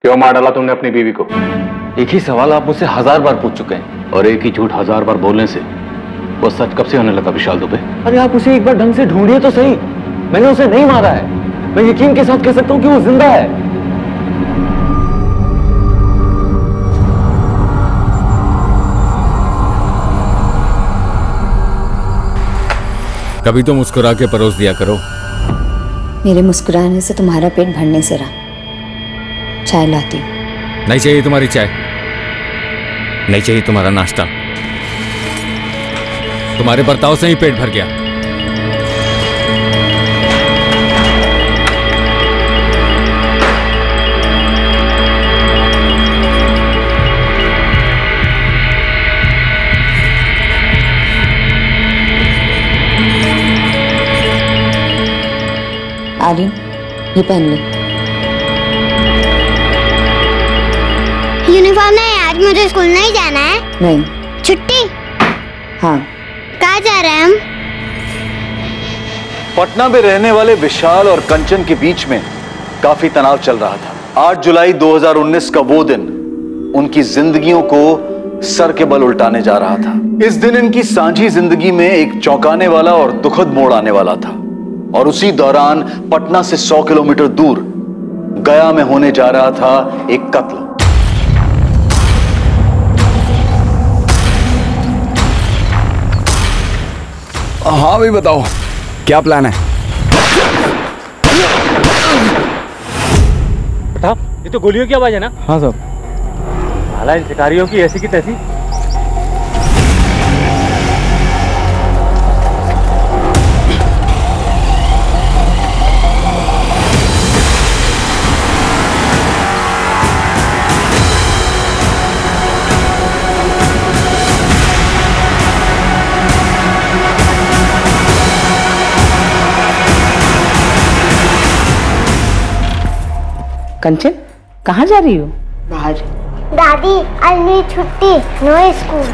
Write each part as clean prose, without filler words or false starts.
क्यों मार डाला तुमने अपनी बीवी को? एक ही सवाल आप मुझसे 1000 बार पूछ चुके हैं, और एक ही झूठ 1000 बार बोलने से वो सच कब से होने लगा विशाल दुबे? अरे आप उसे एक बार ढंग से ढूंढिए तो सही। मैंने उसे नहीं मारा है। मैं यकीन के साथ कह सकता हूं कि वो जिंदा है। कभी तो मुस्कुरा के परोस दिया करो। मेरे मुस्कुराने से तुम्हारा पेट भरने से रहा। चाय लाती हूँ। नहीं चाहिए तुम्हारी चाय, नहीं चाहिए तुम्हारा नाश्ता। तुम्हारे बर्ताव से ही पेट भर गया। आर्यन, ये पहन ले। यूनिफॉर्म नहीं, आज मुझे स्कूल नहीं जाना है। नहीं। छुट्टी? हाँ। कहाँ जा रहे हैं हम? पटना में रहने वाले विशाल और कंचन के बीच में काफी तनाव चल रहा था। 8 जुलाई 2019 का वो दिन उनकी जिंदगियों को सर के बल उल्टाने जा रहा था। इस दिन इनकी सांझी जिंदगी में एक चौंकाने वाला और दुखद मोड़ आने वाला था, और उसी दौरान पटना से 100 किलोमीटर दूर गया में होने जा रहा था एक कत्ल। हाँ भाई बताओ, क्या प्लान है? ये तो गोलियों की आवाज है ना? हाँ साहब। साला इन शिकारियों की ऐसी की तैसी। कंचन, कहाँ जा रही हो? बाहर। दादी, आज मेरी छुट्टी, नो स्कूल।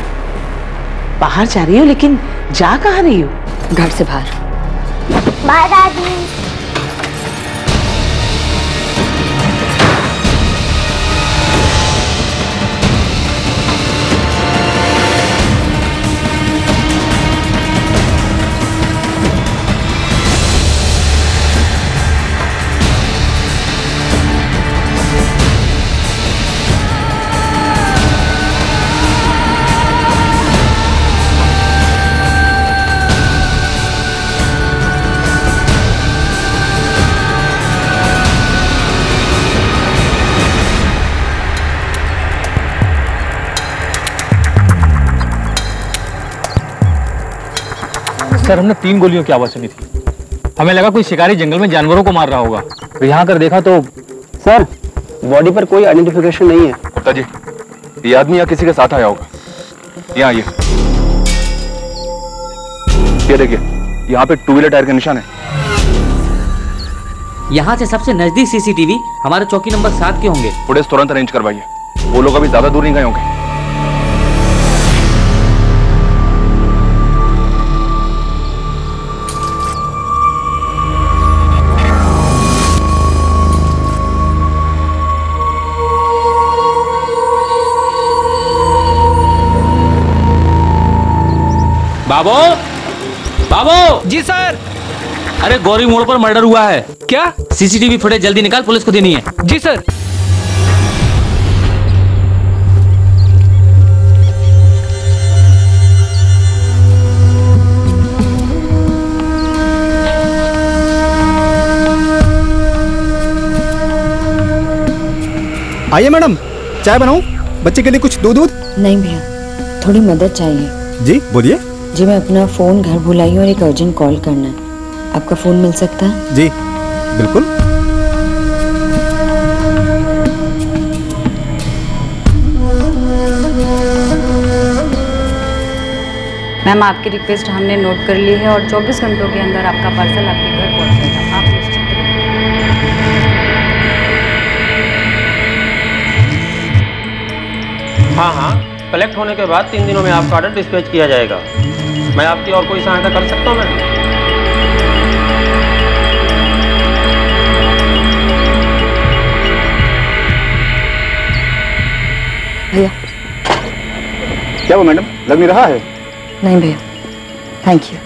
बाहर जा रही हो, लेकिन जा कहाँ रही हो? घर से बाहर। बाय दादी। सर, हमने 3 गोलियों की आवाज सुनी थी। हमें लगा कोई शिकारी जंगल में जानवरों को मार रहा होगा। तो यहाँ कर देखा तो सर, बॉडी पर कोई आइडेंटिफिकेशन नहीं है। गुप्ता जी, ये आदमी यहाँ किसी के साथ आया होगा। यहाँ आइए। ये देखिए, यहाँ पे 2 व्हीलर टायर के निशान है। यहाँ से सबसे नजदीक सीसीटीवी हमारे चौकी नंबर 7 के होंगे। फुटेज तुरंत अरेंज करवाइए। वो लोग अभी ज्यादा दूर नहीं गए होंगे। बाबू, बाबू। जी सर। अरे गौरी मोड़ पर मर्डर हुआ है। क्या? सीसीटीवी फुटेज जल्दी निकाल, पुलिस को देनी है। जी सर। आइए मैडम, चाय बनाऊं? बच्चे के लिए कुछ दूध? नहीं भैया, थोड़ी मदद चाहिए। जी बोलिए। जी, मैं अपना फ़ोन घर भुलाई हूँ और एक अर्जेंट कॉल करना है। आपका फ़ोन मिल सकता है? जी बिल्कुल। मैम, आपकी रिक्वेस्ट हमने नोट कर ली है और 24 घंटों के अंदर आपका पार्सल आपके घर पहुँच जाएगा। आप निश्चिंत रहिए। हाँ हाँ, कलेक्ट होने के बाद 3 दिनों में आपका ऑर्डर डिस्पैच किया जाएगा। मैं आपकी और कोई सहायता कर सकता हूँ मैडम? भैया। क्या वो मैडम लग नहीं रहा है? नहीं भैया, थैंक यू।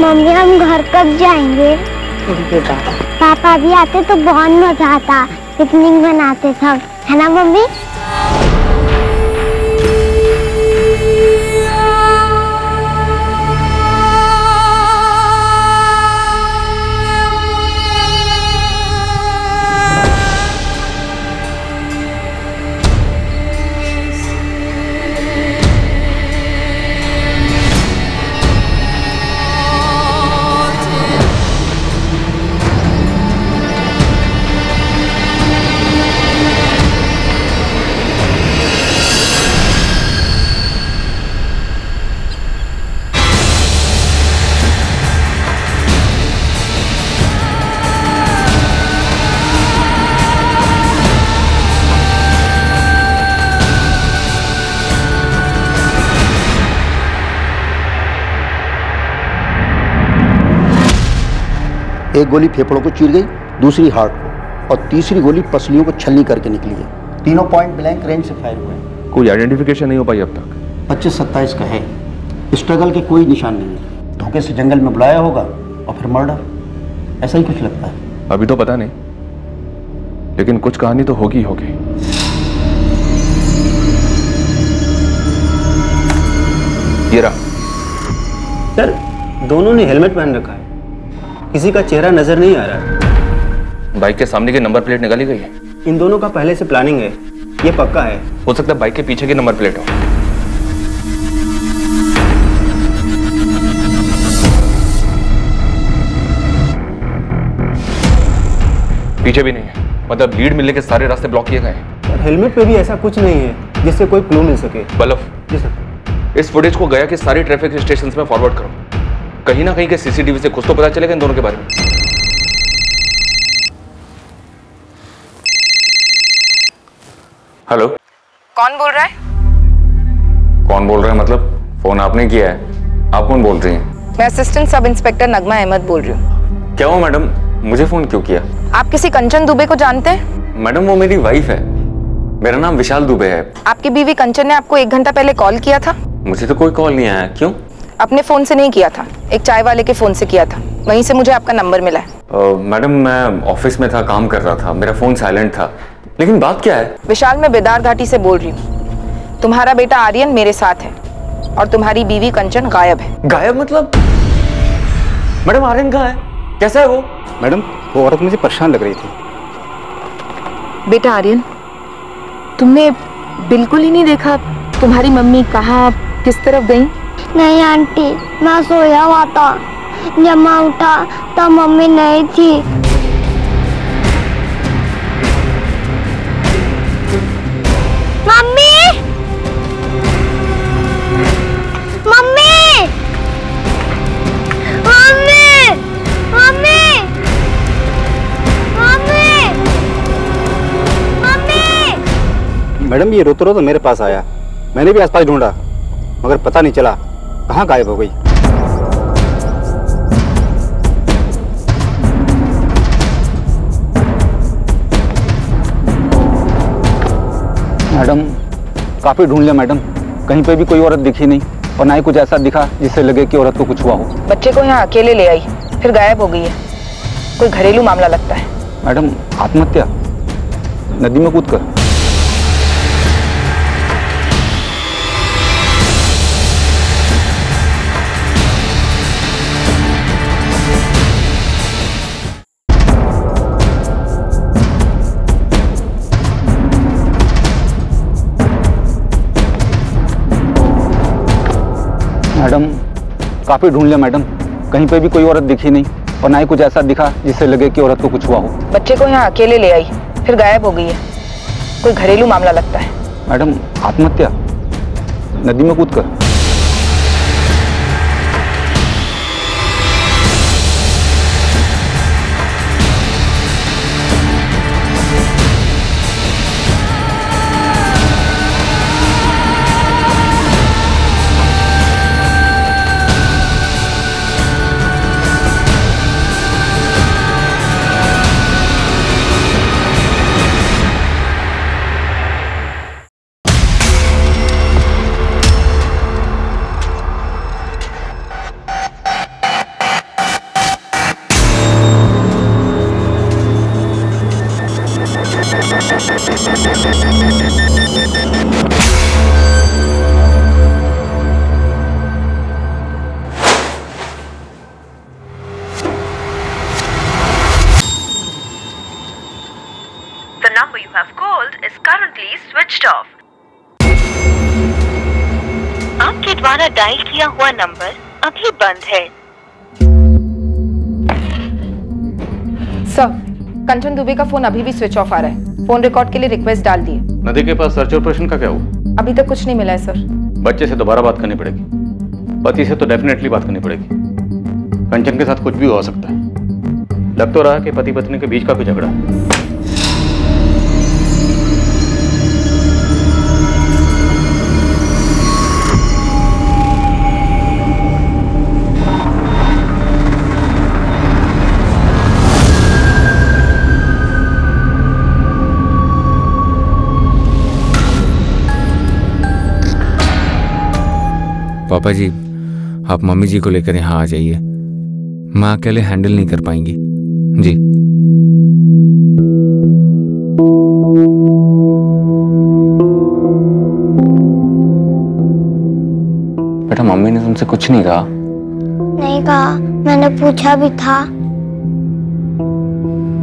मम्मी हम घर कब जाएंगे? पापा भी आते तो बहुत मजा आता, पिकनिक मनाते सब, है ना मम्मी? एक गोली फेफड़ों को चीर गई, दूसरी हार्ट को, और तीसरी गोली पसलियों को छलनी करके निकली है। तीनों पॉइंट ब्लैंक रेंज से फायर हुए हैं। कोई आइडेंटिफिकेशन नहीं हो पाई अब तक? 25-27 का है। स्ट्रगल के कोई निशान नहीं है। धोखे से जंगल में बुलाया होगा और फिर मर्डर, ऐसा ही कुछ लगता है। अभी तो पता नहीं, लेकिन कुछ कहानी तो होगी होगी। ये रहा। सर, दोनों ने हेलमेट पहन रखा है, किसी का चेहरा नजर नहीं आ रहा है। बाइक के सामने की नंबर प्लेट निकाली गई है? इन दोनों का पहले से प्लानिंग है, ये पक्का है। हो सकता है बाइक के पीछे की नंबर प्लेट हो। पीछे भी नहीं है, मतलब लीड मिलने के सारे रास्ते ब्लॉक किए गए हैं। हेलमेट पे भी ऐसा कुछ नहीं है जिससे कोई क्लू मिल सके। बल्लभ, जी सर। इस फुटेज को गया कि सारी ट्रैफिक स्टेशन में फॉरवर्ड करो। कहीं ना कहीं के सीसीटीवी से कुछ तो पता चलेगा इन दोनों के बारे में। हेलो, कौन बोल रहा है? कौन बोल रहा है मतलब? फोन आपने किया है, आप कौन बोल रही हैं? मैं असिस्टेंट सब इंस्पेक्टर नगमा अहमद बोल रही हूँ। क्या हुआ मैडम, मुझे फोन क्यों किया? आप किसी कंचन दुबे को जानते हैं? मैडम वो मेरी वाइफ है, मेरा नाम विशाल दुबे है। आपकी बीवी कंचन ने आपको 1 घंटा पहले कॉल किया था? मुझे तो कोई कॉल नहीं आया। क्यों? अपने फोन से नहीं किया था, एक चाय वाले के फोन से किया था, वहीं से मुझे आपका नंबर मिला है। मैडम मैं ऑफिस में था, काम कर रहा था, मेरा फोन साइलेंट था। लेकिन बात क्या है? विशाल, मैं बेदार घाटी से बोल रही हूँ। तुम्हारा बेटा आर्यन मेरे साथ है और तुम्हारी बीवी कंचन गायब है। गायब मतलब? मैडम आर्यन कहाँ है, कैसा है वो? मैडम वो औरत मुझे परेशान लग रही थी। बेटा आर्यन, तुमने बिल्कुल ही नहीं देखा तुम्हारी मम्मी कहाँ किस तरफ गई? नहीं आंटी, मैं सोया हुआ था, जब मैं उठा तब मम्मी नहीं थी। Mummy, mummy, mummy, mummy, mummy, mummy. Madam ये रोते रोते मेरे पास आया, मैंने भी आसपास ढूंढा मगर पता नहीं चला कहाँ गायब हो गई। मैडम काफी ढूंढ लिया मैडम, कहीं पे भी कोई औरत दिखी नहीं और ना ही कुछ ऐसा दिखा जिससे लगे कि औरत को कुछ हुआ हो। बच्चे को यहाँ अकेले ले आई, फिर गायब हो गई है। कोई घरेलू मामला लगता है। मैडम आत्महत्या, नदी में कूदकर। मैडम काफी ढूंढ लिया मैडम, कहीं पे भी कोई औरत दिखी नहीं और ना ही कुछ ऐसा दिखा जिससे लगे कि औरत को कुछ हुआ हो। बच्चे को यहाँ अकेले ले आई, फिर गायब हो गई है। कोई घरेलू मामला लगता है। मैडम आत्महत्या, नदी में कूदकर। The number you have called is currently switched off. आपके द्वारा डायल किया हुआ नंबर अभी बंद है। सर, कंचन दुबे का फोन अभी भी स्विच ऑफ आ रहा है। फोन रिकॉर्ड के लिए रिक्वेस्ट डाल दिए। नदी के पास सर्च ऑपरेशन का क्या हुआ? अभी तक कुछ नहीं मिला है सर। बच्चे से दोबारा बात करनी पड़ेगी। पति से तो डेफिनेटली बात करनी पड़ेगी। कंचन के साथ कुछ भी हो सकता है। लग तो रहा है कि पति पत्नी के बीच का कोई झगड़ा है। पापा जी, आप मम्मी जी को लेकर यहाँ आ जाइए। माँ अकेले हैंडल नहीं कर पाएंगी जी। बेटा, मम्मी ने तुमसे कुछ नहीं कहा? नहीं कहा, मैंने पूछा भी था।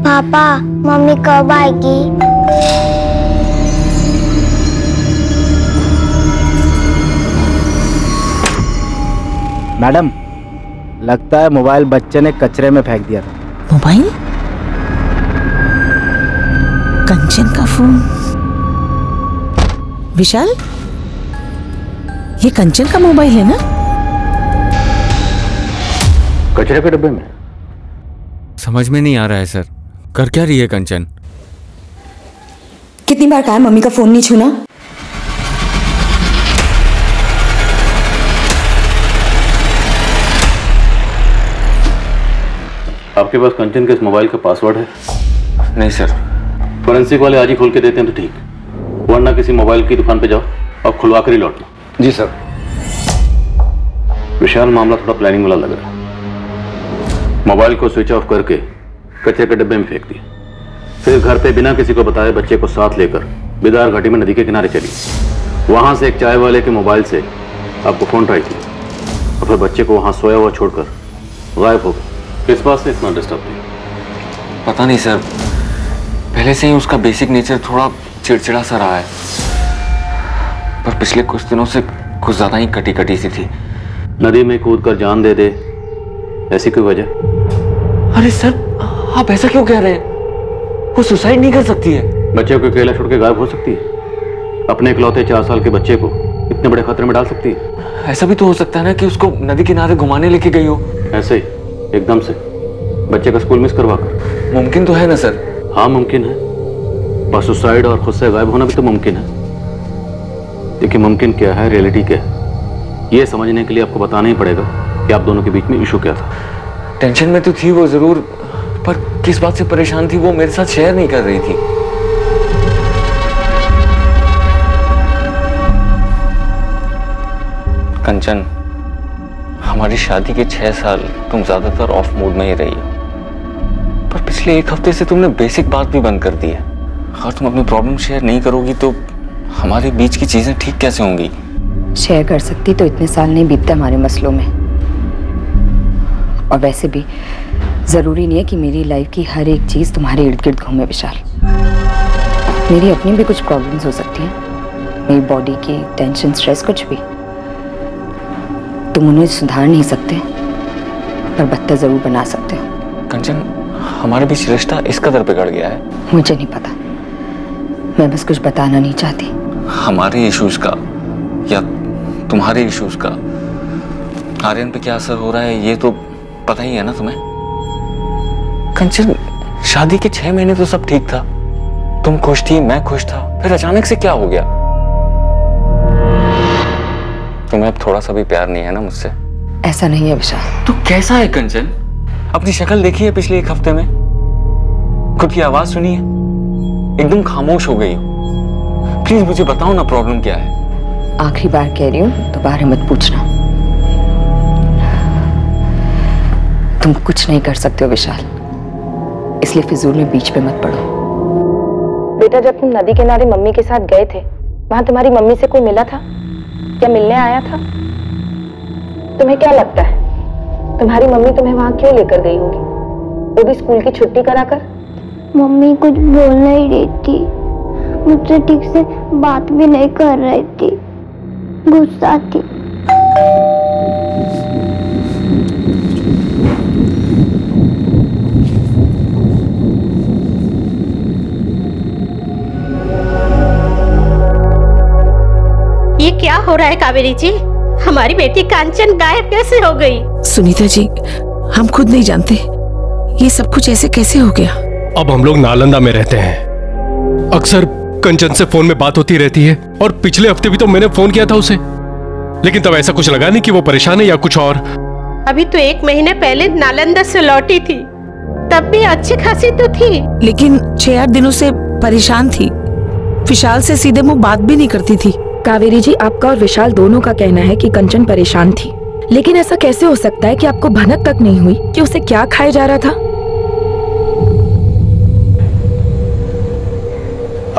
पापा, मम्मी कब आएगी? मैडम, लगता है मोबाइल बच्चे ने कचरे में फेंक दिया था। मोबाइल? कंचन का फोन? विशाल, ये कंचन का मोबाइल है ना? कचरे के डब्बे में? समझ में नहीं आ रहा है सर, कर क्या रही है कंचन? कितनी बार कहा है मम्मी का फोन नहीं छूना? आपके पास कंचन के इस मोबाइल का पासवर्ड है? नहीं सर। फोरेंसिक वाले आज ही खोल के देते हैं तो ठीक, वरना किसी मोबाइल की दुकान पे जाओ और खुलवा कर ही लौटना। जी सर। विशाल, मामला थोड़ा प्लानिंग वाला लग रहा है। मोबाइल को स्विच ऑफ करके कचरे के डब्बे में फेंक दिया, फिर घर पे बिना किसी को बताए बच्चे को साथ लेकर बिदार घाटी में नदी के किनारे चली। वहां से एक चाय वाले के मोबाइल से आपको फोन ट्राई किया और फिर बच्चे को वहां सोया हुआ छोड़कर गायब हो गया। किस बात से इतना डिस्टर्ब थी? पता नहीं सर, पहले से ही उसका बेसिक नेचर थोड़ा चिड़चिड़ा सा रहा है, पर पिछले कुछ दिनों से कुछ ज्यादा ही कटी कटी सी थी। नदी में कूद कर जान दे दे, ऐसी कोई वजह? अरे सर, आप ऐसा क्यों कह रहे हैं? वो सुसाइड नहीं कर सकती है। बच्चे को अकेला छोड़ के गायब हो सकती है? अपने इकलौते 4 साल के बच्चे को इतने बड़े खतरे में डाल सकती है? ऐसा भी तो हो सकता है ना कि उसको नदी किनारे घुमाने लेके गई हो। ऐसे ही एकदम से बच्चे का स्कूल मिस करवा कर? मुमकिन तो है ना सर? हाँ मुमकिन है, पर सुसाइड और खुद से गायब होना भी तो मुमकिन है। देखिए, मुमकिन क्या है, रियलिटी क्या है, ये समझने के लिए आपको बताना ही पड़ेगा कि आप दोनों के बीच में इशू क्या था। टेंशन में तो थी वो जरूर, पर किस बात से परेशान थी वो मेरे साथ शेयर नहीं कर रही थी। कंचन, हमारी शादी के 6 साल तुम ज्यादातर ऑफ मूड में ही रही हो, पर पिछले 1 हफ्ते से तुमने बेसिक बात भी बंद कर दी है। अगर तुम अपनी प्रॉब्लम शेयर नहीं करोगी तो हमारे बीच की चीजें ठीक कैसे होंगी? शेयर कर सकती तो इतने साल नहीं बीतते हमारे मसलों में। और वैसे भी जरूरी नहीं है कि मेरी लाइफ की हर एक चीज तुम्हारे इर्द गिर्द घूमे विशाल। मेरी अपनी भी कुछ प्रॉब्लम्स हो सकती हैं, मेरी बॉडी की टेंशन, स्ट्रेस, कुछ भी। तुम उन्हें सुधार नहीं सकते, पर बदतर जरूर बना सकते हो। कंचन, हमारे बीच रिश्ता इस कदर बिगड़ गया है। मुझे नहीं पता, मैं बस कुछ बताना नहीं चाहती। हमारे इश्यूज का या तुम्हारे इश्यूज का आर्यन पे क्या असर हो रहा है ये तो पता ही है ना तुम्हें। कंचन, शादी के 6 महीने तो सब ठीक था, तुम खुश थी, मैं खुश था, फिर अचानक से क्या हो गया? तुम्हें अब थोड़ा सा भी प्यार नहीं है ना मुझसे? ऐसा नहीं है विशाल। तो कैसा है कंचन? अपनी शक्ल देखी है पिछले 1 हफ्ते में? खुद की आवाज सुनी है? एकदम खामोश हो गई हो। प्लीज मुझे बताओ ना, प्रॉब्लम क्या है? आखिरी बार कह रही हूँ, दोबारा मत पूछना। तुम कुछ नहीं कर सकते हो विशाल, इसलिए फिजूल में बीच पे मत पड़ो। बेटा जब तुम नदी किनारे मम्मी के साथ गए थे, वहां तुम्हारी मम्मी से कोई मिला था या मिलने आया था? तुम्हें क्या लगता है तुम्हारी मम्मी तुम्हें वहां क्यों लेकर गई होगी, वो भी स्कूल की छुट्टी कराकर? मम्मी कुछ बोल नहीं रही थी, मुझसे ठीक से बात भी नहीं कर रही थी, गुस्सा थी। ये क्या हो रहा है कावेरी जी? हमारी बेटी कांचन गायब कैसे हो गई? सुनीता जी, हम खुद नहीं जानते ये सब कुछ ऐसे कैसे हो गया। अब हम लोग नालंदा में रहते हैं, अक्सर कंचन से फोन में बात होती रहती है और पिछले हफ्ते भी तो मैंने फोन किया था उसे, लेकिन तब ऐसा कुछ लगा नहीं कि वो परेशान है या कुछ और। अभी तो 1 महीने पहले नालंदा से लौटी थी, तब भी अच्छी खासी तो थी, लेकिन 6-8 दिनों से परेशान थी। विशाल से सीधे मुंह बात भी नहीं करती थी। कावेरी जी, आपका और विशाल दोनों का कहना है कि कंचन परेशान थी, लेकिन ऐसा कैसे हो सकता है कि आपको भनक तक नहीं हुई कि उसे क्या खाया जा रहा था?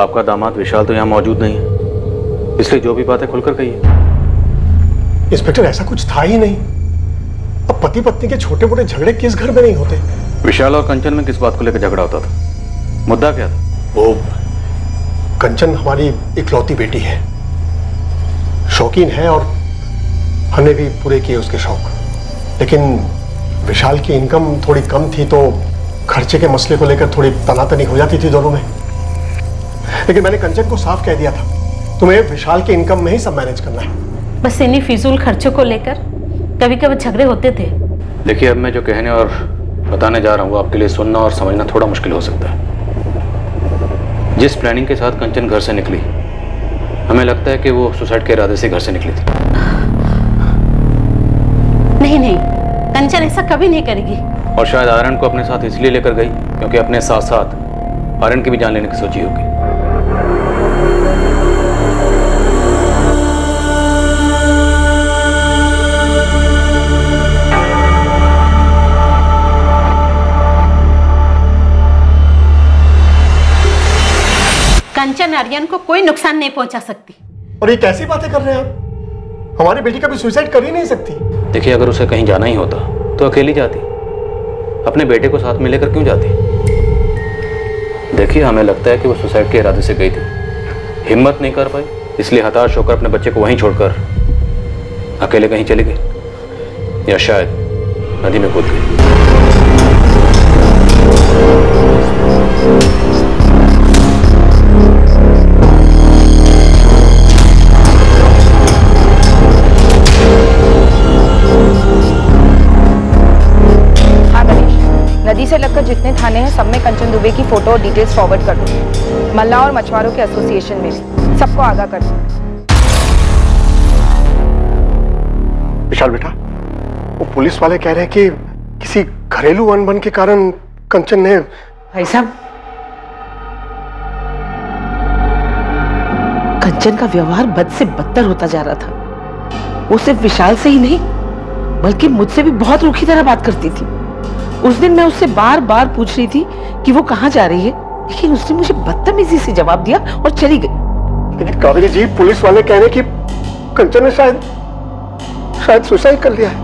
आपका दामाद विशाल तो यहाँ मौजूद नहीं है, इसलिए जो भी बात है खुलकर कहिए। इंस्पेक्टर, ऐसा कुछ था ही नहीं। अब पति पत्नी के छोटे मोटे झगड़े किस घर में नहीं होते? विशाल और कंचन में किस बात को लेकर झगड़ा होता था? मुद्दा क्या था? वो कंचन हमारी इकलौती बेटी है, शौकीन है और हमने भी पूरे किए उसके शौक, लेकिन विशाल की इनकम थोड़ी कम थी तो खर्चे के मसले को लेकर थोड़ी तनातनी हो जाती थी दोनों में। लेकिन मैंने कंचन को साफ कह दिया था, तुम्हें विशाल की इनकम में ही सब मैनेज करना है। बस इन्हीं फिजूल खर्चों को लेकर कभी कभी झगड़े होते थे। देखिए, अब मैं जो कहने और बताने जा रहा हूँ आपके लिए सुनना और समझना थोड़ा मुश्किल हो सकता है। जिस प्लानिंग के साथ कंचन घर से निकली, हमें लगता है कि वो सुसाइड के इरादे से घर से निकली थी। नहीं नहीं, कंचन ऐसा कभी नहीं करेगी। और शायद आर्यन को अपने साथ इसलिए लेकर गई क्योंकि अपने साथ साथ आर्यन की भी जान लेने की सोची होगी। कंचन आर्यन को कोई नुकसान नहीं पहुंचा सकती। और ये कैसी बातें कर रहे हैं आप? हमारी बेटी कभी सुसाइड कर ही नहीं सकती। देखिए, अगर उसे कहीं जाना ही होता तो अकेली जाती, अपने बेटे को साथ में लेकर क्यों जाती? देखिए, हमें लगता है कि वो सुसाइड के इरादे से गई थी, हिम्मत नहीं कर पाई, इसलिए हताश होकर अपने बच्चे को वहीं छोड़कर अकेले कहीं चली गई, या शायद नदी में कूद गई। नदी से लगकर जितने थाने हैं सब में कंचन दुबे की फोटो और डिटेल्स फॉरवर्ड कर दो। मल्ला और मछुआरों के एसोसिएशन में सबको आगाह कर दो। विशाल बेटा, वो पुलिस वाले कह रहे हैं कि किसी घरेलू अनबन के कारण कंचन ने। भाई साहब, कंचन का व्यवहार बद से बदतर होता जा रहा था। वो सिर्फ विशाल से ही नहीं बल्कि मुझसे भी बहुत रूखी तरह बात करती थी। उस दिन मैं उससे बार बार पूछ रही थी कि वो कहाँ जा रही है, लेकिन उसने मुझे बदतमीजी से जवाब दिया और चली गई। लेकिन कावेरी जी, पुलिस वाले कह रहे हैं कि कंचन ने शायद सुसाइड कर लिया है।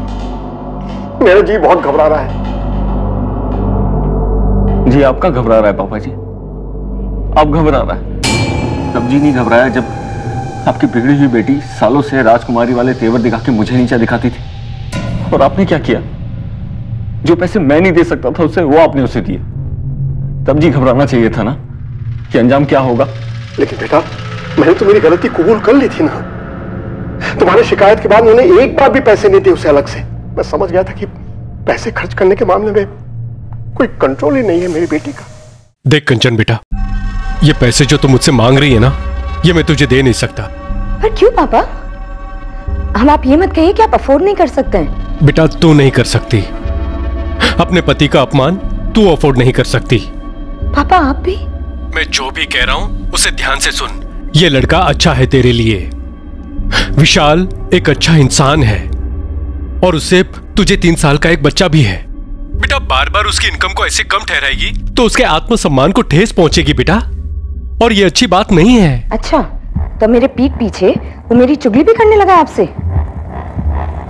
मेरा जी बहुत घबरा रहा है। जी आपका घबरा रहा है पापा जी, आप घबरा रहा है। तब जी नहीं घबराया जब आपकी बिगड़ी हुई बेटी सालों से राजकुमारी वाले तेवर दिखा के मुझे नीचा दिखाती थी, और आपने क्या किया? जो पैसे मैं नहीं दे सकता था उससे वो आपने उसे दिए। तब जी घबराना चाहिए था ना कि अंजाम क्या होगा। लेकिन बेटा, मैंने तो मेरी गलती कबूल कर ली थी ना। तुम्हारी शिकायत के बाद उन्होंने एक बार भी पैसे नहीं दिए उसे अलग से। मैं समझ गया था कि पैसे खर्च करने के मामले में कोई कंट्रोल ही नहीं है मेरी बेटी का। देख कंचन बेटा, ये पैसे जो तुम मुझसे मांग रही है ना, ये मैं तुझे दे नहीं सकता। पर क्यों पापा? हम आप ये मत कहिए कि आप अफोर्ड नहीं कर सकते हैं। बेटा, तू नहीं कर सकती। अपने पति का अपमान तू अफोर्ड नहीं कर सकती। पापा आप भी? मैं जो भी कह रहा हूं उसे ध्यान से सुन। ये लड़का अच्छा है तेरे लिए। विशाल एक अच्छा इंसान है और उससे तुझे 3 साल का एक बच्चा भी है। बेटा, बार बार उसकी इनकम को ऐसे कम ठहराएगी तो उसके आत्मसम्मान को ठेस पहुंचेगी बेटा। और ये अच्छी बात नहीं है। अच्छा, तो मेरे पीठ पीछे वो मेरी चुगली भी करने लगा आपसे?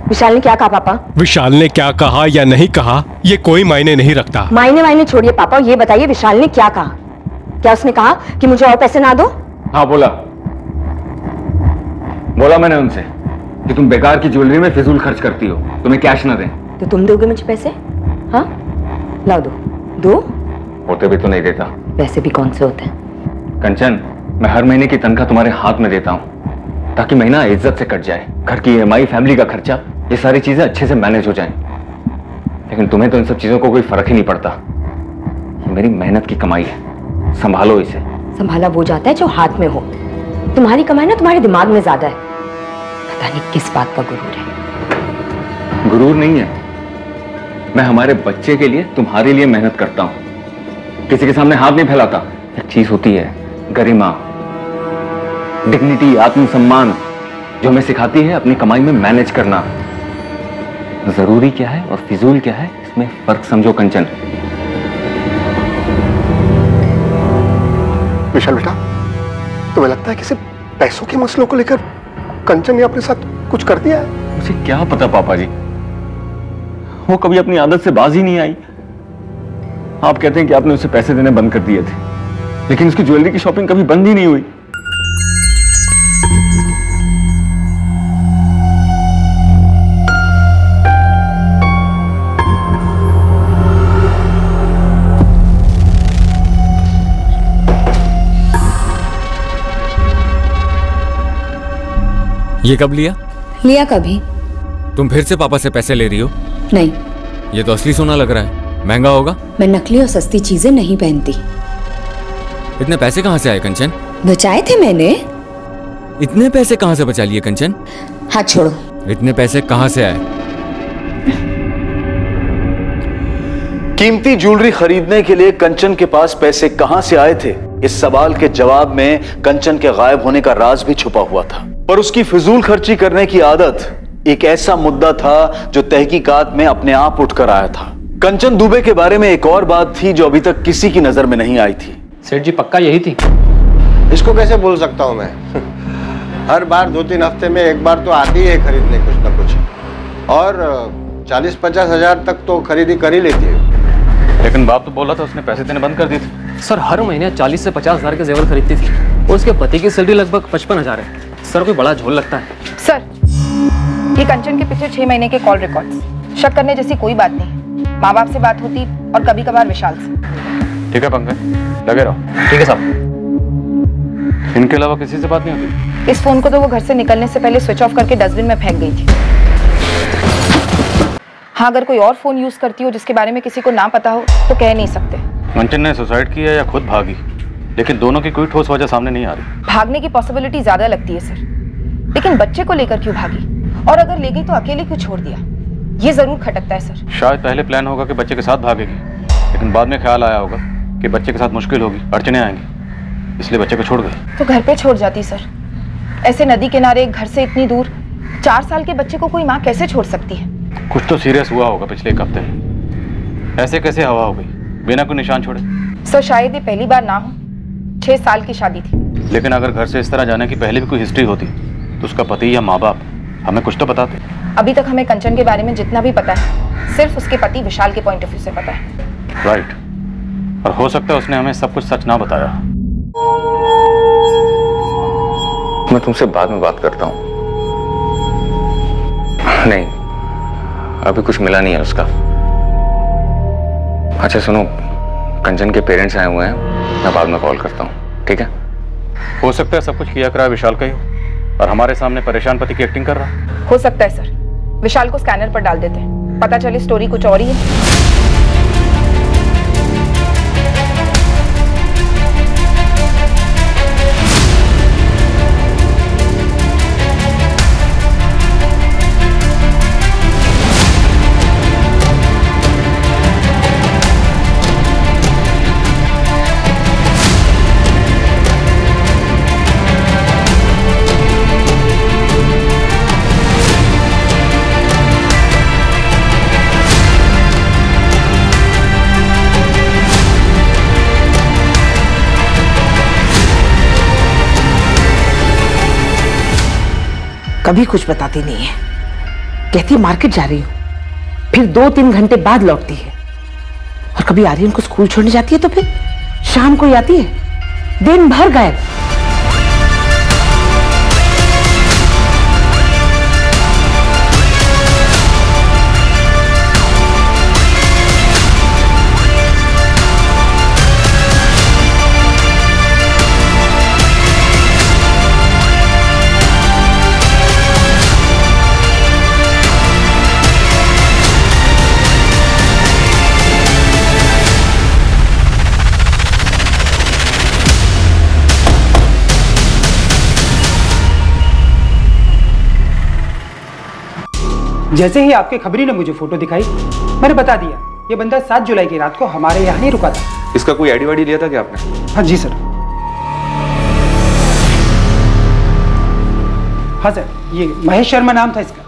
विशाल ने क्या कहा पापा? विशाल ने क्या कहा या नहीं कहा ये कोई मायने नहीं रखता। मायने छोड़िए पापा, ये बताइए विशाल ने क्या कहा? क्या उसने कहा कि मुझे और पैसे ना दो? हाँ बोला मैंने उनसे कि तुम बेकार की ज्वेलरी में फिजूल खर्च करती हो, तुम्हें कैश ना दें। तो तुम दोगे मुझे पैसे? हाँ, लाओ दो। होते भी तो नहीं देता। वैसे भी कौन से होते हैं? कंचन, मैं हर महीने की तनख्वाह तुम्हारे हाथ में देता हूँ ताकि महीना इज्जत से कट जाए। घर की EMI, फैमिली का खर्चा, ये सारी चीजें अच्छे से मैनेज हो जाएं। लेकिन तुम्हें तो इन सब चीजों को कोई फर्क ही नहीं पड़ता। ये मेरी मेहनत की कमाई है, संभालो इसे। संभाला वो जाता है जो हाथ में हो। तुम्हारी कमाई ना तुम्हारे दिमाग में ज्यादा है। पता नहीं किस बात का गुरूर है। गुरूर नहीं है, मैं हमारे बच्चे के लिए, तुम्हारे लिए मेहनत करता हूं, किसी के सामने हाथ नहीं फैलाता। एक चीज होती है गरिमा, डिग्निटी, आत्मसम्मान, जो हमें सिखाती है अपनी कमाई में मैनेज करना। जरूरी क्या है और फिजूल क्या है, इसमें फर्क समझो कंचन। विशाल बेटा, तुम्हें लगता है किसी पैसों के मसलों को लेकर कंचन ने अपने साथ कुछ कर दिया है? मुझे क्या पता पापा जी, वो कभी अपनी आदत से बाज ही नहीं आई। आप कहते हैं कि आपने उसे पैसे देने बंद कर दिए थे, लेकिन उसकी ज्वेलरी की शॉपिंग कभी बंद ही नहीं हुई। ये कब लिया? लिया कभी? तुम फिर से पापा से पैसे ले रही हो? नहीं। ये तो असली सोना लग रहा है, महंगा होगा। मैं नकली और सस्ती चीजें नहीं पहनती। इतने पैसे कहाँ से आए कंचन? बचाए थे मैंने। इतने पैसे कहाँ से बचा लिए कंचन? हाथ छोड़ो। इतने पैसे कहाँ से आए? कीमती ज्वेलरी खरीदने के लिए कंचन के पास पैसे कहां से आए थे, इस सवाल के जवाब में कंचन के गायब होने का राज भी छुपा हुआ था। पर उसकी फिजूल खर्ची करने की आदत एक ऐसा मुद्दा था जो तहकीकात में अपने आप उठकर आया था। कंचन दुबे के बारे में एक और बात थी जो अभी तक किसी की नजर में नहीं आई थी। सेठ जी, पक्का यही थी? इसको कैसे बोल सकता हूं मैं? हर बार 2-3 हफ्ते में एक बार तो आती है खरीदने कुछ ना कुछ, और 40-50 हजार तक तो खरीदी कर ही लेती है। लेकिन बाप तो बोला था उसने पैसे देने बंद कर दिए थे। सर, हर महीने 40 से 50 हजार के जेवर खरीदती थी और उसके पति की सैलरी लगभग 55,000 है। सर, कोई बड़ा झोल लगता है। सर, ये कंचन के पिछले 6 महीने के कॉल रिकॉर्ड्स। शक करने जैसी कोई बात नहीं। माँ बाप से बात होती और कभी कभार विशाल से। ठीक है पंकज, लगे रहो। ठीक है साहब। इनके अलावा किसी से बात नहीं होती? इस फोन को तो वो घर से निकलने से पहले स्विच ऑफ करके डस्टबिन में फेंक गई थी। हाँ, अगर कोई और फोन यूज करती हो जिसके बारे में किसी को ना पता हो तो कह नहीं सकते। कंचन ने सुसाइड किया या खुद भागी, लेकिन दोनों की कोई ठोस वजह सामने नहीं आ रही। भागने की पॉसिबिलिटी ज्यादा लगती है सर, लेकिन बच्चे को लेकर क्यों भागी? और अगर ले गई तो अकेले क्यों छोड़ दिया? ये जरूर खटकता है सर। शायद पहले प्लान होगा कि बच्चे के साथ भागेगी, लेकिन बाद में ख्याल आया होगा कि बच्चे के साथ मुश्किल होगी, अड़चने आएंगी, इसलिए बच्चे को छोड़ गई। तो घर पे छोड़ जाती सर। ऐसे नदी किनारे, घर से इतनी दूर, 4 साल के बच्चे को कोई माँ कैसे छोड़ सकती है? कुछ तो सीरियस हुआ होगा पिछले 1 हफ्ते में। ऐसे कैसे हवा हो गई बिना कोई निशान छोड़े? सर, शायद ये पहली बार ना हो। 6 साल की शादी थी। लेकिन अगर घर से इस तरह जाने की पहले भी कोई हिस्ट्री होती तो उसका पति या माँ बाप हमें कुछ तो बताते। अभी तक हमें कंचन के बारे में जितना भी पता है सिर्फ उसके पति विशाल के पॉइंट ऑफ व्यू से पता है। राइट, और हो सकता है उसने हमें सब कुछ सच ना बताया। मैं तुमसे बाद में बात करता हूं। नहीं, अभी कुछ मिला नहीं है उसका। अच्छा सुनो, कंचन के पेरेंट्स आए हुए हैं, मैं बाद में कॉल करता हूँ, ठीक है? हो सकता है सब कुछ किया करा विशाल का ही हो और हमारे सामने परेशान पति की एक्टिंग कर रहा। हो सकता है सर। विशाल को स्कैनर पर डाल देते हैं, पता चले स्टोरी कुछ और ही है। कभी कुछ बताती नहीं है। कहती है मार्केट जा रही हूँ, फिर 2-3 घंटे बाद लौटती है। और कभी आर्यन को स्कूल छोड़ने जाती है तो फिर शाम को ही आती है, दिन भर गायब। जैसे ही आपके खबरी ने मुझे फोटो दिखाई, मैंने बता दिया ये बंदा 7 जुलाई की रात को हमारे यहाँ ही रुका था। इसका कोई आईडी वाईडी लिया था क्या आपने? हाँ जी सर। हाँ सर, ये महेश शर्मा नाम था इसका।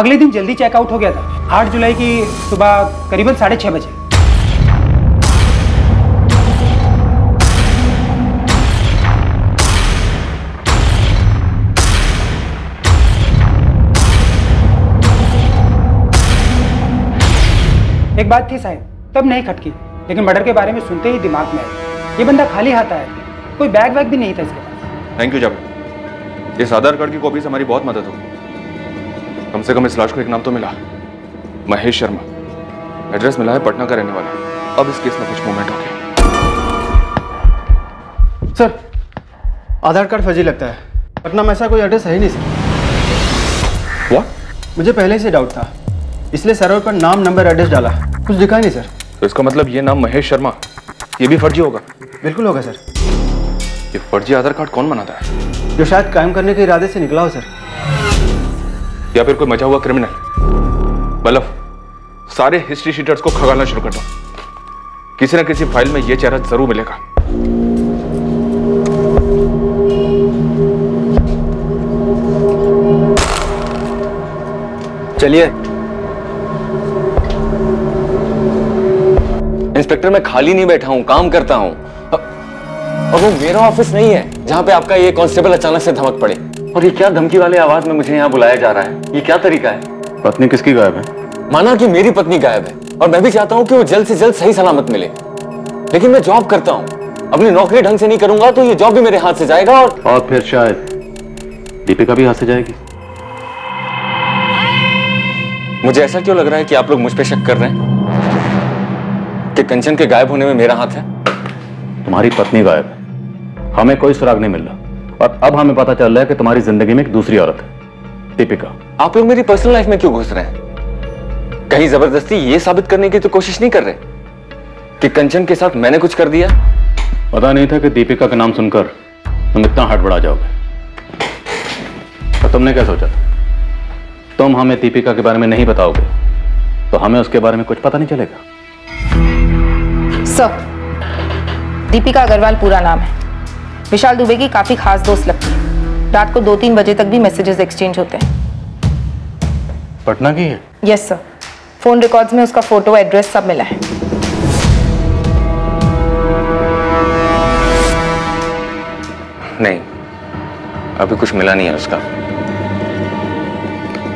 अगले दिन जल्दी चेकआउट हो गया था, 8 जुलाई की सुबह करीबन 6:30 बजे। एक बात थी साहब, तब नहीं खटकी, लेकिन मर्डर के बारे में सुनते ही दिमाग में आया। ये बंदा खाली हाथ आया था, कोई बैग वैग भी नहीं था इसके पास। थैंक यू जावेद, इस आधार कार्ड की कॉपी से हमारी बहुत मदद होगी। कम से कम इस लाश को एक नाम तो मिला, महेश शर्मा। एड्रेस मिला है, पटना का रहने वाला है। अब इस केस में कुछ मूवमेंट होगी। सर, आधार कार्ड फर्जी लगता है। पटना में ऐसा कोई एड्रेस है ही नहीं सर। व्हाट? मुझे पहले से डाउट था, इसलिए सर्वर पर नाम, नंबर, एड्रेस डाला, कुछ दिखा नहीं सर। तो इसका मतलब ये नाम महेश शर्मा, ये भी फर्जी होगा? बिल्कुल होगा सर। ये फर्जी आधार कार्ड कौन बनाता है? जो शायद कायम करने के इरादे से निकला हो सर। या फिर कोई मचा हुआ क्रिमिनल। बल्लभ, सारे हिस्ट्री शीटर्स को खगालना शुरू कर दो। किसी न किसी फाइल में ये चेहरा जरूर मिलेगा। चलिए। इंस्पेक्टर, मैं खाली नहीं बैठा हूं, काम करता हूं। और वो मेरा ऑफिस नहीं है जहां पे आपका ये कांस्टेबल अचानक से धमक पड़े। और ये क्या धमकी वाले आवाज में मुझे यहाँ बुलाया जा रहा है? ये क्या तरीका है? पत्नी किसकी गायब है? माना कि मेरी पत्नी गायब है, और मैं भी चाहता हूँ कि वो जल्द से जल्द सही सलामत मिले, लेकिन मैं जॉब करता हूँ। अपनी नौकरी ढंग से नहीं करूंगा तो ये जॉब भी मेरे हाथ से जाएगा। और फिर शायद दीपिका भी हाथ से जाएगी। मुझे ऐसा क्यों लग रहा है कि आप लोग मुझ पे शक कर रहे हैं कि कंचन के गायब होने में मेरा हाथ है? तुम्हारी पत्नी गायब है, हमें कोई सुराग नहीं मिल रहा, और अब हमें पता चल रहा है कि तुम्हारी जिंदगी में एक दूसरी औरत है, दीपिका। आप लोग मेरी पर्सनल लाइफ में क्यों घुस रहे हैं? कहीं जबरदस्ती ये साबित करने की तो कोशिश नहीं कर रहे कि कंचन के साथ मैंने कुछ कर दिया? पता नहीं था कि दीपिका का नाम सुनकर तुम इतना हड़बड़ा जाओगे। तो तुमने क्या सोचा था? तुम हमें दीपिका के बारे में नहीं बताओगे तो हमें उसके बारे में कुछ पता नहीं चलेगा। सर, दीपिका अग्रवाल पूरा नाम है। विशाल दुबे की काफी खास दोस्त लगती है। रात को 2-3 बजे तक भी मैसेजेस एक्सचेंज होते हैं। पटना की है? यस सर, फोन रिकॉर्ड्स में उसका फोटो, एड्रेस सब मिला है। नहीं, अभी कुछ मिला नहीं है उसका।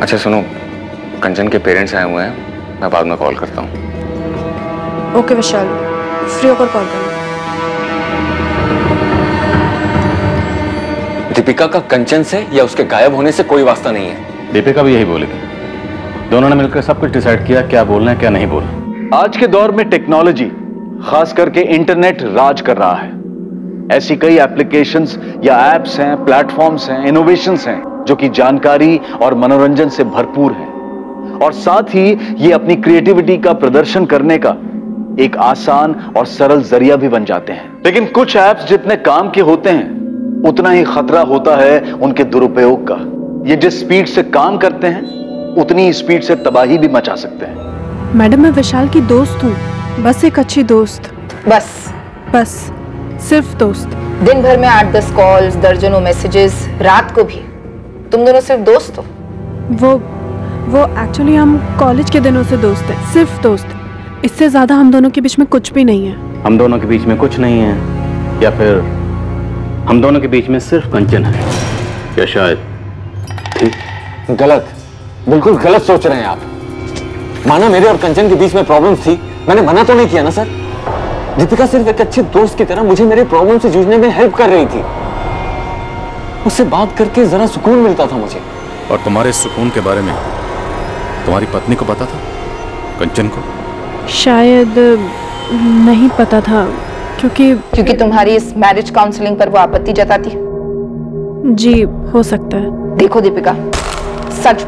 अच्छा सुनो, कंचन के पेरेंट्स आए हुए हैं, मैं बाद में कॉल करता हूँ। ओके विशाल, फ्री होकर कॉल करना। दीपिका का कंचन से या उसके गायब होने से कोई वास्ता नहीं है। दीपिका भी यही बोलेगी। दोनों ने मिलकर सब कुछ डिसाइड किया, क्या बोलना है क्या नहीं बोलना। आज के दौर में टेक्नोलॉजी, खास करके इंटरनेट राज कर रहा है। ऐसी कई एप्लीकेशंस या एप्स हैं, प्लेटफॉर्म्स हैं, इनोवेशंस हैं जो कि जानकारी और मनोरंजन से भरपूर हैं, और साथ ही ये अपनी क्रिएटिविटी का प्रदर्शन करने का एक आसान और सरल जरिया भी बन जाते हैं। लेकिन कुछ ऐप्स जितने काम के होते हैं उतना ही खतरा होता है उनके दुरुपयोग का। ये जिस स्पीड से काम करते हैं उतनी स्पीड से तबाही भी मचा सकते हैं। मैडम, मैं विशाल की दोस्त हूँ, बस एक अच्छी दोस्त। बस सिर्फ दोस्त। दिन भर में 8-10 कॉल्स, दर्जनों मैसेजेस, रात को भी। तुम दोनों सिर्फ दोस्त हो? वो एक्चुअली हम कॉलेज के दिनों से दोस्त हैं, सिर्फ दोस्त। इससे ज्यादा हम दोनों के बीच में कुछ भी नहीं है। हम दोनों के बीच में कुछ नहीं है, या फिर हम दोनों के बीच में सिर्फ कंचन है, या शायद ठीक। गलत, बिल्कुल गलत सोच रहे हैं आप। माना मेरे और कंचन के बीच में प्रॉब्लम्स थी, मैंने मना तो नहीं किया ना सर। दीपिका सिर्फ एक अच्छे दोस्त की तरह मुझे मेरे प्रॉब्लम से जूझने में हेल्प कर रही थी। उससे बात करके जरा सुकून मिलता था मुझे। और तुम्हारे सुकून के बारे में तुम्हारी पत्नी को पता था? कंचन को? शायद नहीं पता था, क्योंकि तुम्हारी इस मैरिज काउंसलिंग पर वो आपत्ति जताती। जी हो सकता है। देखो दीपिका, सच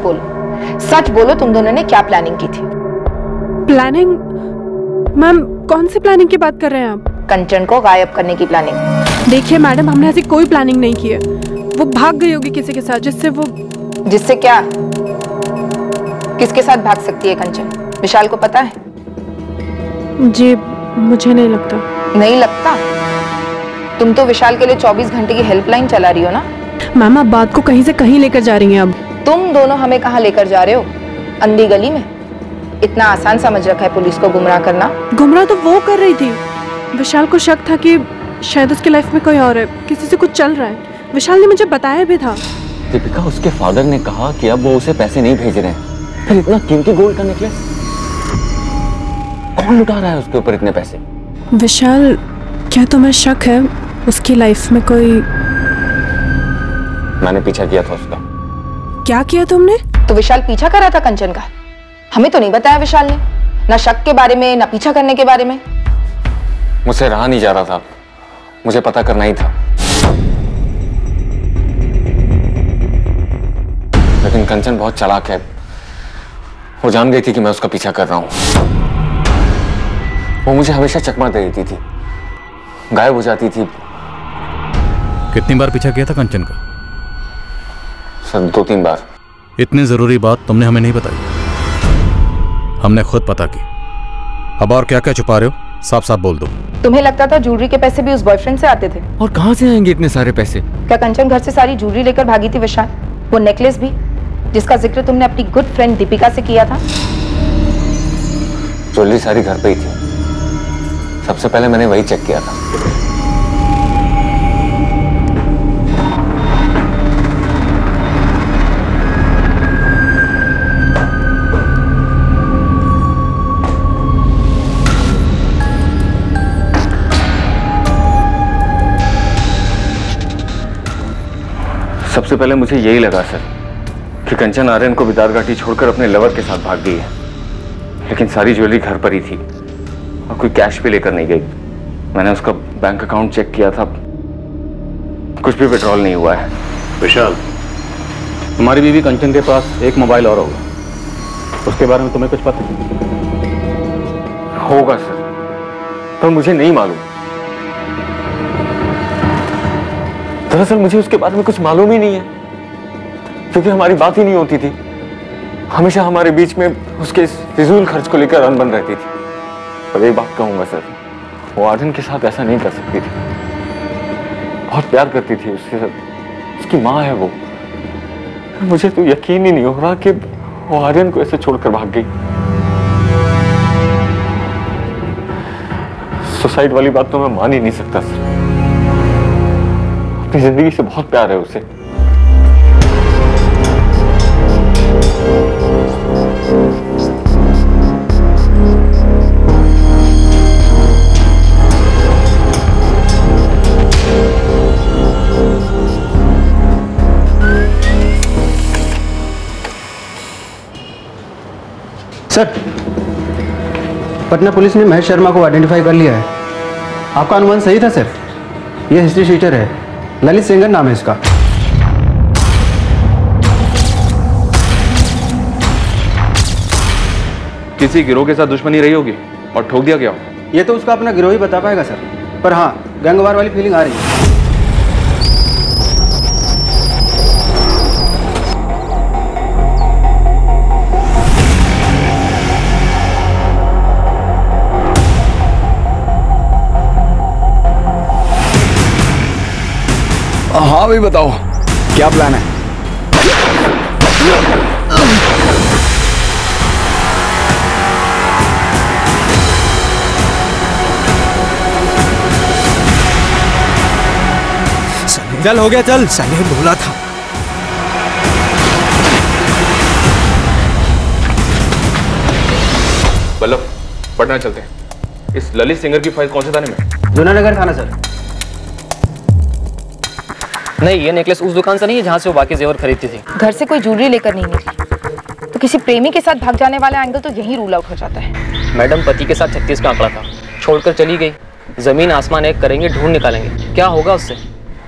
बोलो तुम दोनों ने क्या प्लानिंग की थी? प्लानिंग? मैम कौन सी प्लानिंग की बात कर रहे हैं आप? कंचन को गायब करने की प्लानिंग। देखिए मैडम, हमने ऐसी कोई प्लानिंग नहीं की है। वो भाग गई होगी किसी के साथ, जिससे क्या? किसके साथ भाग सकती है कंचन? विशाल को पता है? जी मुझे नहीं लगता। नहीं लगता? तुम तो विशाल के लिए 24 घंटे की हेल्पलाइन चला रही हो ना? मैम आप बात को कहीं से कहीं लेकर जा रही हैं। अब तुम दोनों हमें कहाँ लेकर जा रहे हो? अंधी गली में? इतना आसान समझ रखा है पुलिस को गुमराह करना? गुमराह तो वो कर रही थी। विशाल को शक था कि शायद उसकी लाइफ में कोई और है, किसी से कुछ चल रहा है। विशाल ने मुझे बताया भी था। दीपिका, उसके फादर ने कहा कि अब वो उसे पैसे नहीं भेज रहे हैं। फिर इतना कीमती गोल्ड का नेकलेस कौन लुटा रहा है उसके ऊपर इतने पैसे? विशाल, क्या तुम्हें शक है उसकी लाइफ में कोई? मैंने पीछा किया था उसका। क्या किया तुमने? तो विशाल पीछा कर रहा था कंचन का। हमें तो नहीं बताया विशाल ने, ना शक के बारे में ना पीछा करने के बारे में। मुझसे रहा नहीं जा रहा था, मुझे पता करना ही था। लेकिन कंचन बहुत चालाक है। वो जान गई थी कि मैं उसका पीछा कर रहा हूं। वो मुझे हमेशा चकमा दे देती थी, गायब हो जाती थी। कितनी बार पीछा किया था कंचन का? सर 2-3 बार। इतनी जरूरी बात तुमने हमें नहीं बताई, हमने खुद पता की। अब और क्या क्या छुपा रहे हो? साफ साफ बोल दो। तुम्हें लगता था ज्वेलरी के पैसे भी उस बॉयफ्रेंड से आते थे? और कहां से आएंगे इतने सारे पैसे? क्या कंचन घर से सारी ज्वेलरी लेकर भागी थी विशाल? वो नेकलेस भी, जिसका जिक्र तुमने अपनी गुड फ्रेंड दीपिका से किया था? ज्वेलरी सारी घर पे ही थी। सबसे पहले मैंने वही चेक किया था। सबसे पहले मुझे यही लगा सर कि कंचन आर्यन को बिदार घाटी छोड़कर अपने लवर के साथ भाग गई है। लेकिन सारी ज्वेलरी घर पर ही थी और कोई कैश भी लेकर नहीं गई। मैंने उसका बैंक अकाउंट चेक किया था, कुछ भी विड्रॉल नहीं हुआ है। विशाल, तुम्हारी बीवी कंचन के पास एक मोबाइल और होगा, उसके बारे में तुम्हें कुछ पता होगा सर, पर मुझे नहीं मालूम। दरअसल मुझे उसके बारे में कुछ मालूम ही नहीं है, क्योंकि हमारी बात ही नहीं होती थी। हमेशा हमारे बीच में उसके इस फिजूल खर्च को लेकर अनबन रहती थी। पर एक बात कहूंगा सर, वो आर्यन के साथ ऐसा नहीं कर सकती थी। बहुत प्यार करती थी उसके साथ, उसकी माँ है वो। मुझे तो यकीन ही नहीं हो रहा कि वो आर्यन को ऐसे छोड़कर भाग गई। सुसाइड वाली बात तो मैं मान ही नहीं सकता सर। अपनी जिंदगी से बहुत प्यार है उसे। सर, पटना पुलिस ने महेश शर्मा को आइडेंटिफाई कर लिया है। आपका अनुमान सही था सर। ये हिस्ट्री शीटर है, ललित सेंगर नाम है इसका। किसी गिरोह के साथ दुश्मनी रही होगी और ठोक दिया गया हो। ये तो उसका अपना गिरोह ही बता पाएगा सर, पर हाँ गैंगवार वाली फीलिंग आ रही है। हाँ भाई बताओ, क्या प्लान है? चल हो गया, चल। सनी बोला था। बल्लभ, पटना चलते हैं। इस ललित सेंगर की फाइल कौन से थाने में? जूनानगर थाना सर। नहीं, ये नेकलेस उस दुकान से नहीं है जहाँ से वो बाकी जेवर खरीदती थी। घर से कोई ज्वेलरी लेकर नहीं निकली, तो किसी प्रेमी के साथ भाग जाने वाला एंगल तो यही रूल आउट हो जाता है। मैडम, पति के साथ 36 का आंकड़ा था, छोड़कर चली गई। जमीन आसमान एक करेंगे, ढूंढ निकालेंगे, क्या होगा उससे?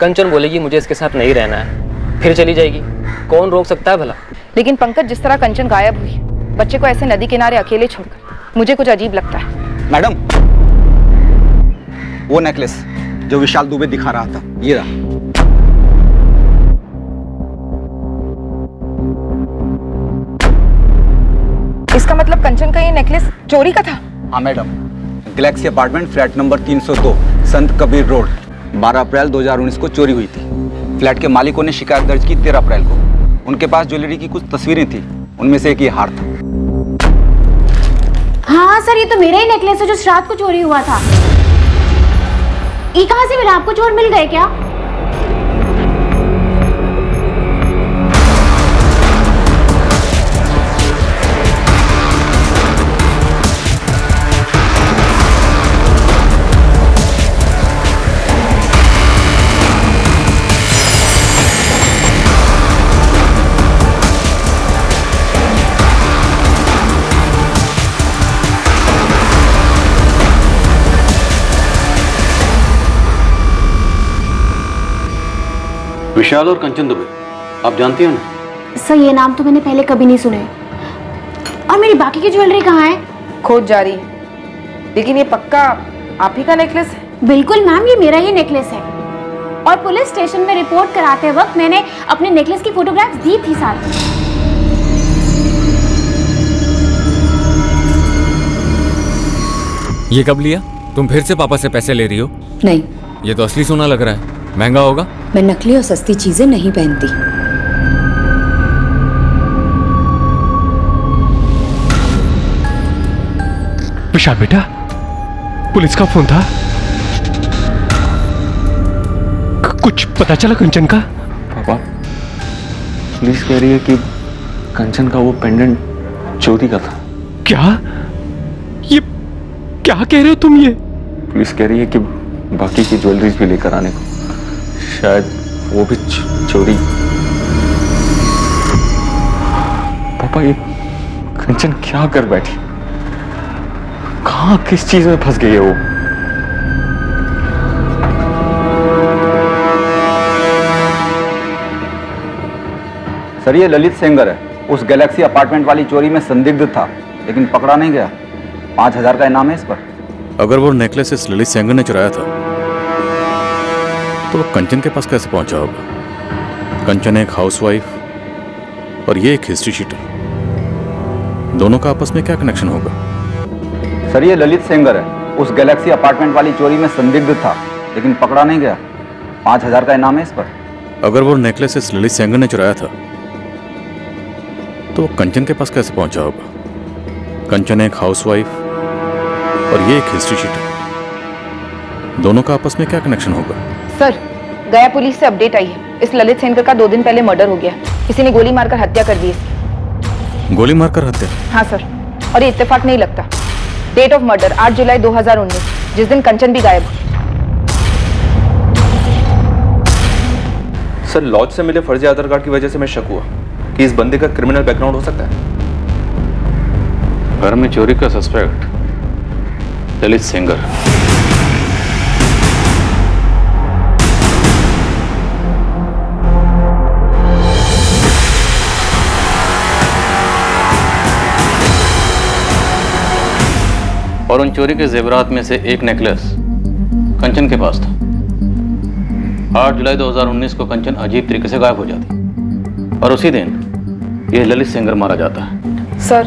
कंचन बोलेगी मुझे इसके साथ नहीं रहना है, फिर चली जाएगी। कौन रोक सकता है भला? लेकिन पंकज, जिस तरह कंचन गायब हुई, बच्चे को ऐसे नदी किनारे अकेले छोड़कर, मुझे कुछ अजीब लगता है। मैडम, वो नेकलेस जो विशाल दुबे दिखा रहा था, ये रहा। इसका मतलब कंचन का ये नेकलेस चोरी का था? हाँ madam, Galaxy apartment flat number 302 संत कबीर रोड 12 अप्रैल 2019 को चोरी हुई थी। फ्लैट के मालिकों ने शिकायत दर्ज की 13 अप्रैल को। उनके पास ज्वेलरी की कुछ तस्वीरें थी, उनमें से एक ये हार था। हाँ सर, ये तो मेरा ही नेकलेस है जो रात को चोरी हुआ था। ये कहाँ से मिला आपको? चोर मिल गए क्या? विशाल और कंचन दुबे, आप जानती हो ना? सर, ये नाम तो मैंने पहले कभी नहीं सुने। और मेरी बाकी की ज्वेलरी कहाँ है? खोज जारी, लेकिन ये पक्का आप ही का नेकलेस है? बिल्कुल मैम, ये मेरा ही नेकलेस है। और पुलिस स्टेशन में रिपोर्ट कराते वक्त मैंने अपने नेकलेस की फोटोग्राफ्स दी थी साथ में। ये कब लिया? तुम फिर से पापा से पैसे ले रही हो? नहीं, ये तो असली सोना लग रहा है, महंगा होगा। मैं नकली और सस्ती चीजें नहीं पहनती। विशाल बेटा, पुलिस का फोन था, कुछ पता चला कंचन का? पापा, पुलिस कह रही है कि कंचन का वो पेंडेंट चोरी का था। क्या? ये क्या कह रहे हो तुम? ये पुलिस कह रही है कि बाकी की ज्वेलरीज भी लेकर आने को, शायद वो भी चोरी। पापा, ये कंचन क्या कर बैठी? कहां किस चीज में फंस गई है वो? सर, ये ललित सेंगर है, उस गैलेक्सी अपार्टमेंट वाली चोरी में संदिग्ध था, लेकिन पकड़ा नहीं गया। 5000 का इनाम है इस पर। अगर वो नेकलेस इस ललित सेंगर ने चुराया था तो वो कंचन के पास कैसे पहुंचा होगा? कंचन एक हाउसवाइफ और ये एक हिस्ट्री शीटर, दोनों का आपस में क्या कनेक्शन होगा? सर, ये ललित सेंगर है, उस गैलेक्सी अपार्टमेंट वाली चोरी में संदिग्ध था, लेकिन पकड़ा नहीं गया। 5000 का इनाम है इस पर। अगर वो नेकलेस इस ललित सेंगर ने चुराया था तो वो कंचन के पास कैसे पहुंचा होगा? कंचन एक हाउसवाइफ और ये एक हिस्ट्री शीटर, दोनों का आपस में क्या कनेक्शन होगा? सर, गया पुलिस से अपडेट आई है। इस ललित सेंगर का 2 दिन पहले मर्डर हो गया। किसी ने गोली मारकर हत्या कर दी इसकी। गोली मारकर हत्या? हाँ सर, और ये इत्तेफाक नहीं लगता। डेट ऑफ मर्डर 8 जुलाई 2019, जिस दिन कंचन भी गायब हुई। सर, लॉज से मिले फर्जी आधार कार्ड की वजह से मैं शक हुआ कि इस बंदे का क्रिमिनल बैकग्राउंड हो सकता है। घर में चोरी का सस्पेक्ट ललित सेंगर। और उन चोरी के जेवरात में से एक नेकलेस कंचन के पास था। 8 जुलाई 2019 को कंचन अजीब तरीके से गायब हो जाती और उसी दिन यह ललित सेंगर मारा जाता है। सर,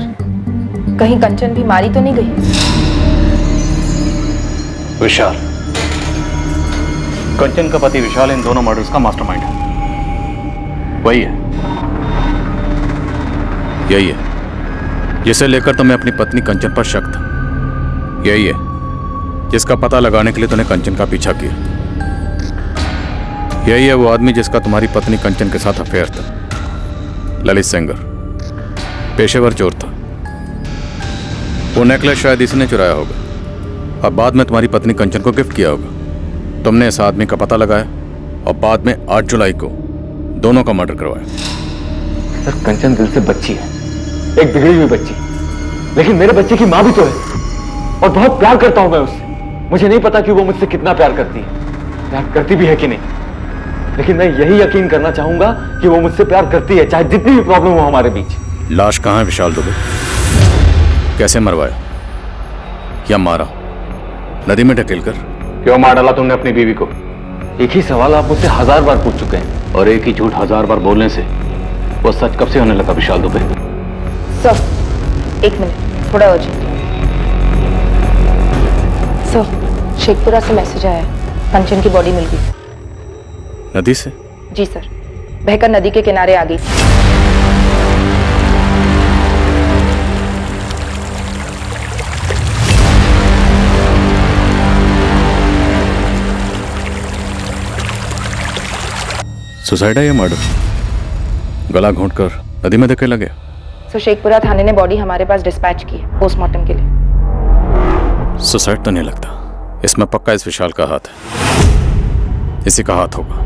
कहीं कंचन भी मारी तो नहीं गई? विशाल, कंचन का पति विशाल इन दोनों मर्डर्स का मास्टरमाइंड है। वही है, यही है जिसे लेकर तुम्हें अपनी पत्नी कंचन पर शक था। यही है जिसका पता लगाने के लिए तूने कंचन का पीछा किया। यही है वो आदमी जिसका तुम्हारी पत्नी कंचन के साथ अफेयर था। ललित सेंगर पेशेवर चोर था। वो नेकलेस शायद इसने चुराया होगा और बाद में तुम्हारी पत्नी कंचन को गिफ्ट किया होगा। तुमने इस आदमी का पता लगाया और बाद में 8 जुलाई को दोनों का मर्डर करवाया। सर कंचन दिल से बच्ची है, एक बिगड़ी हुई बच्ची, लेकिन मेरे बच्चे की माँ भी तो है और बहुत प्यार करता हूं मैं उससे। मुझे नहीं पता कि वो मुझसे कितना प्यार करती है, प्यार करती भी है कि नहीं, लेकिन मैं यही यकीन करना चाहूंगा कि वो मुझसे प्यार करती है, चाहे जितनी भी प्रॉब्लम हो हमारे बीच। लाश कहाँ है विशाल दुबे? कैसे मरवाया या मारा? नदी में ढकेलकर? क्यों मार डाला तुमने अपनी बीवी को? एक ही सवाल आप मुझसे 1000 बार पूछ चुके हैं और एक ही झूठ 1000 बार बोलने से वो सच कब से होने लगा विशाल दुबे? सर 1 मिनट, थोड़ा अर्जेंट। सर शेखपुरा से मैसेज आया है, कंचन की बॉडी मिल गई। नदी से? जी सर, बहकर नदी के किनारे आ गई। सुसाइड है या मर्डर? गला घोंटकर नदी में धकेला गया? सर शेखपुरा थाने ने बॉडी हमारे पास डिस्पैच की है पोस्टमार्टम के लिए। सुसाइड तो नहीं लगता, इसमें पक्का इस विशाल का हाथ है, इसी का हाथ होगा।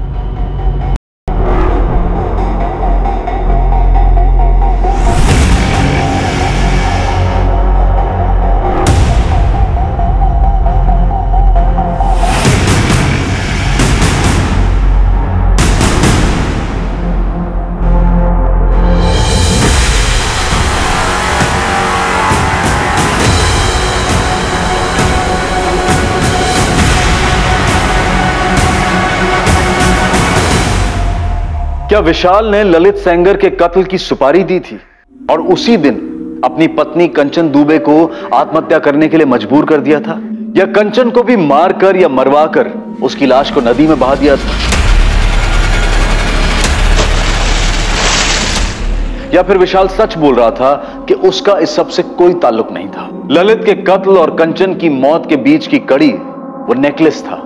क्या विशाल ने ललित सेंगर के कत्ल की सुपारी दी थी और उसी दिन अपनी पत्नी कंचन दुबे को आत्महत्या करने के लिए मजबूर कर दिया था, या कंचन को भी मारकर या मरवाकर उसकी लाश को नदी में बहा दिया था, या फिर विशाल सच बोल रहा था कि उसका इस सब से कोई ताल्लुक नहीं था? ललित के कत्ल और कंचन की मौत के बीच की कड़ी वो नेकलेस था,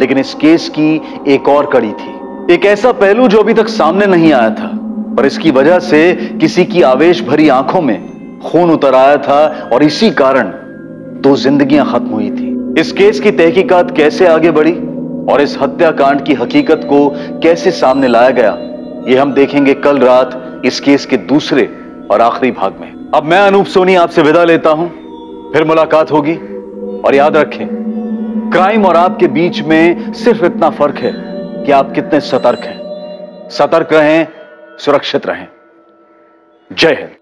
लेकिन इस केस की एक और कड़ी थी, एक ऐसा पहलू जो अभी तक सामने नहीं आया था, और इसकी वजह से किसी की आवेश भरी आंखों में खून उतर आया था और इसी कारण 2 जिंदगियां खत्म हुई थी। इस केस की तहकीकात कैसे आगे बढ़ी और इस हत्याकांड की हकीकत को कैसे सामने लाया गया, यह हम देखेंगे कल रात इस केस के दूसरे और आखिरी भाग में। अब मैं अनूप सोनी आपसे विदा लेता हूं, फिर मुलाकात होगी, और याद रखें क्राइम और आपके बीच में सिर्फ इतना फर्क है कि आप कितने सतर्क हैं। सतर्क रहें, सुरक्षित रहें। जय हिंद।